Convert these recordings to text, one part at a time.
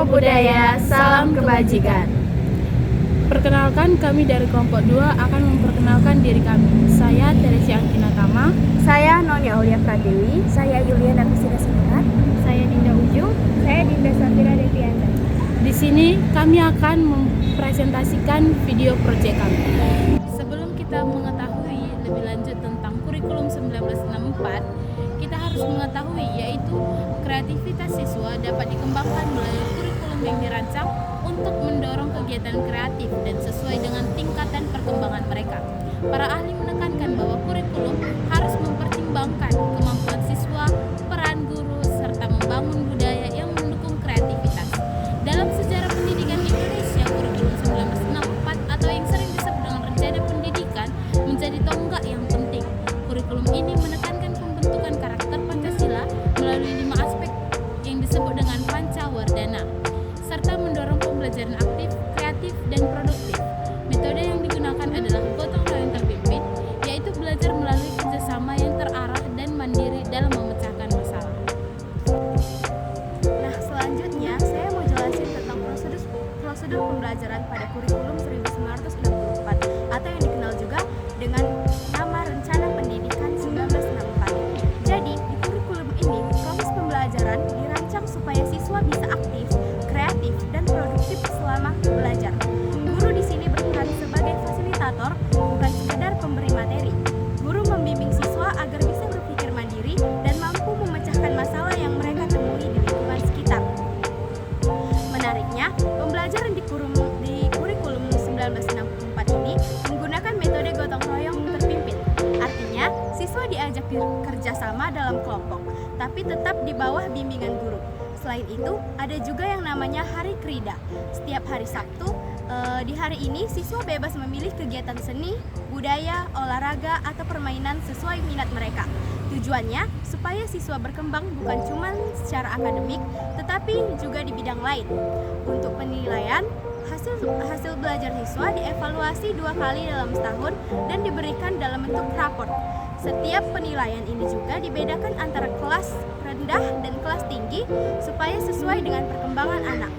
Namo Buddhaya, salam kebajikan. Perkenalkan, kami dari kelompok 2 akan memperkenalkan diri kami. Saya Teresia Angkinatama. Saya Nonya Aulia Pradewi. Saya Yuliana Kusira Sinurat. Saya Dinda Ujung. Saya Dinda Safira Devianda. Di sini kami akan mempresentasikan video proyek kami. Sebelum kita mengetahui lebih lanjut tentang kurikulum 1964, kita harus mengetahui yaitu kreativitas siswa dapat dikembangkan melalui kurikulum yang dirancang untuk mendorong kegiatan kreatif dan sesuai dengan tingkatan perkembangan mereka. Para ahli menekankan bahwa kurikulum harus mempertimbangkan kemampuan siswa, peran guru, serta membangun budaya yang mendukung kreativitas. Dalam sejarah pendidikan Indonesia, kurikulum 1964 atau yang sering disebut dengan rencana pendidikan menjadi tonggak yang penting. Kurikulum ini menekankan pembentukan karakter Pancasila melalui 5 aspek yang disebut dengan Pancawardhana, serta mendorong pembelajaran aktif, kreatif, dan produktif. Metode yang digunakan adalah gotong royong terpimpin, yaitu belajar melalui kerjasama yang terarah dan mandiri dalam memecahkan masalah. Nah, selanjutnya saya mau jelasin tentang prosedur pembelajaran pada kurikulum 1964 atau yang dikenal juga dengan nama Rencana Pendidikan 1964. Jadi, di kurikulum ini proses pembelajaran dirancang supaya siswa bisa aktif, kreatif, dan produktif selama belajar. Guru di sini berperan sebagai fasilitator, bukan sekedar pemberi materi. Guru membimbing siswa agar bisa berpikir mandiri dan mampu memecahkan masalah yang mereka temui di lingkungan sekitar. Menariknya, pembelajaran di kurikulum 1964 ini menggunakan metode gotong royong terpimpin. Artinya, siswa diajak kerjasama dalam kelompok, tapi tetap di bawah bimbingan guru. Selain itu, ada juga yang namanya Hari Krida. Setiap hari Sabtu, di hari ini siswa bebas memilih kegiatan seni, budaya, olahraga, atau permainan sesuai minat mereka. Tujuannya supaya siswa berkembang bukan cuma secara akademik, tetapi juga di bidang lain. Untuk penilaian, hasil belajar siswa dievaluasi 2 kali dalam setahun dan diberikan dalam bentuk raport. Setiap penilaian ini juga dibedakan antara kelas rendah dan kelas tinggi supaya sesuai dengan perkembangan anak.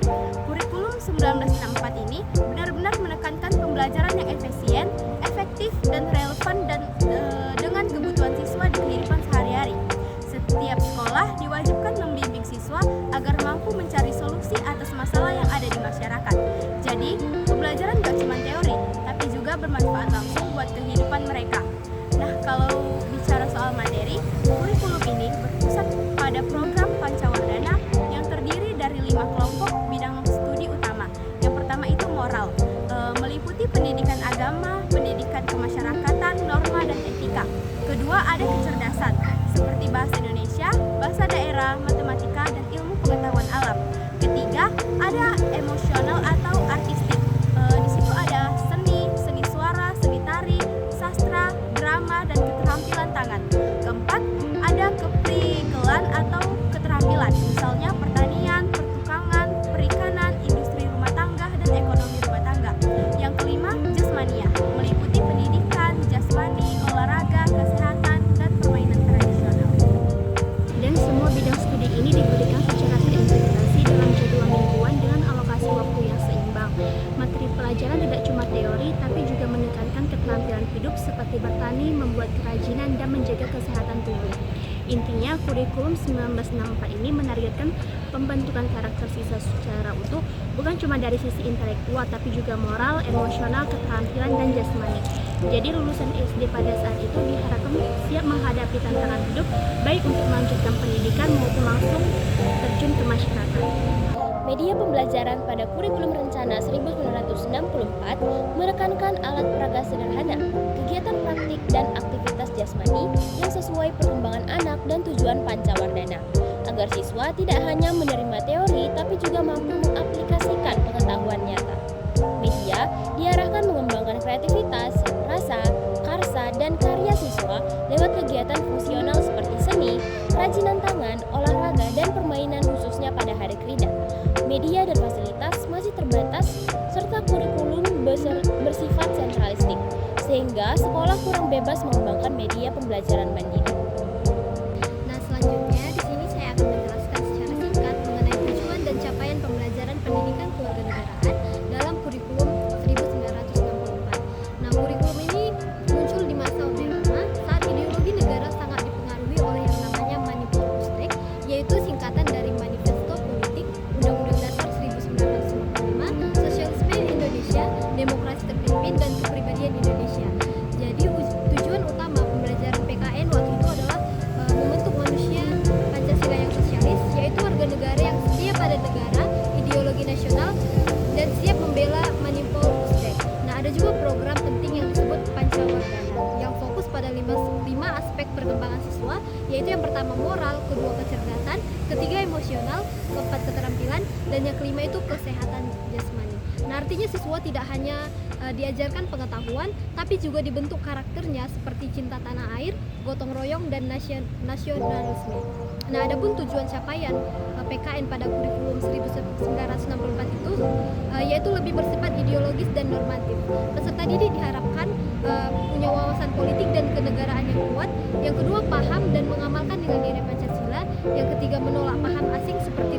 Kurikulum 1964 ini benar-benar menekankan pembelajaran yang efisien, efektif, dan relevan dengan kebutuhan siswa di kehidupan sehari-hari. Setiap sekolah diwajibkan membimbing siswa agar mampu mencari solusi atas masalah yang ada di masyarakat. Jadi, pembelajaran gak cuma teori, tapi juga bermanfaat langsung buat kehidupan mereka. Nah, kalau bicara soal materi, kurikulum ini berpusat pada program Pancawardhana yang terdiri dari 5 kelompok bidang studi utama. Yang pertama itu moral, meliputi pendidikan agama, pendidikan kemasyarakatan, norma, dan etika. Kedua ada kecerdasan, seperti bahasa Indonesia, bahasa daerah, matematika, dan ilmu pengetahuan alam. Ketiga ada emosional atau artistik. Di situ ada seni suara, seni tari, sastra, drama, dan keterampilan tangan. Keempat, ada keprikelan atau keterampilan, misalnya pertanian, pertukangan, perikanan, industri rumah tangga, dan ekonomi rumah tangga. Yang kelima, jasmania, meliputi pendidikan, jasmani, olahraga, kesehatan, dan permainan tradisional. Dan semua bidang studi ini diberikan secara terintegrasi dalam jadwal mingguan dengan alokasi waktu yang seimbang. Materi pelajaran tidak cuma teori, tapi juga menekankan keterampilan hidup seperti bertani, membuat kerajinan, dan menjaga kesehatan tubuh. Intinya, kurikulum 1964 ini menargetkan pembentukan karakter siswa secara utuh, bukan cuma dari sisi intelektual, tapi juga moral, emosional, keterampilan, dan jasmani. Jadi lulusan SD pada saat itu diharapkan siap menghadapi tantangan hidup, baik untuk melanjutkan pendidikan maupun langsung terjun ke masyarakat. Media pembelajaran pada kurikulum rencana 1964 menekankan alat peraga sederhana, kegiatan praktik dan aktivitas jasmani yang sesuai perkembangan anak dan tujuan Pancawardhana, agar siswa tidak hanya menerima teori tapi juga mampu mengaplikasikan pengetahuan nyata. Media diarahkan mengembangkan kreativitas, rasa, karsa, dan karya siswa lewat kegiatan fungsional seperti seni, kerajinan tangan, olahraga, dan permainan khususnya pada hari Krida. Media dan fasilitas masih terbatas serta kurikulum bersifat sentralistik, sehingga sekolah kurang bebas mengembangkan media pembelajaran mandiri. Nah, selanjutnya di sini saya akan menjelaskan secara singkat mengenai tujuan dan capaian pembelajaran perkembangan siswa, yaitu yang pertama moral, kedua kecerdasan, ketiga emosional, keempat keterampilan, dan yang kelima itu kesehatan jasmani. Nah, artinya siswa tidak hanya diajarkan pengetahuan, tapi juga dibentuk karakternya seperti cinta tanah air, gotong royong, dan nasionalisme. Nah, adapun tujuan capaian PKN pada kurikulum 1964 itu yaitu lebih bersifat ideologis dan normatif. Peserta didik diharapkan punya wawasan politik dan kenegaraan yang kuat. Yang kedua, paham dan mengamalkan nilai-nilai Pancasila. Yang ketiga, menolak paham asing seperti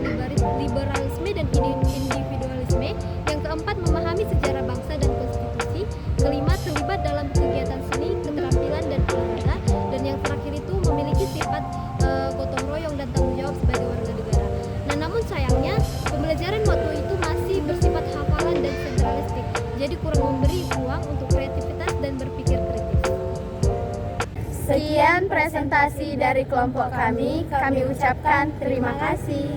liberalisme dan individualisme. Yang keempat, memahami sejarah bangsa dan konstitusi. Kelima, terlibat dalam kegiatan seni, keterampilan, dan olahraga. Dan yang terakhir itu memiliki sifat gotong royong dan tanggung jawab sebagai warga negara. Nah, namun sayangnya pembelajaran waktu itu masih bersifat hafalan dan sentralistik, jadi kurang memberi ruang untuk kreativitas dan berpikir kritis. Sekian presentasi dari kelompok kami ucapkan terima kasih.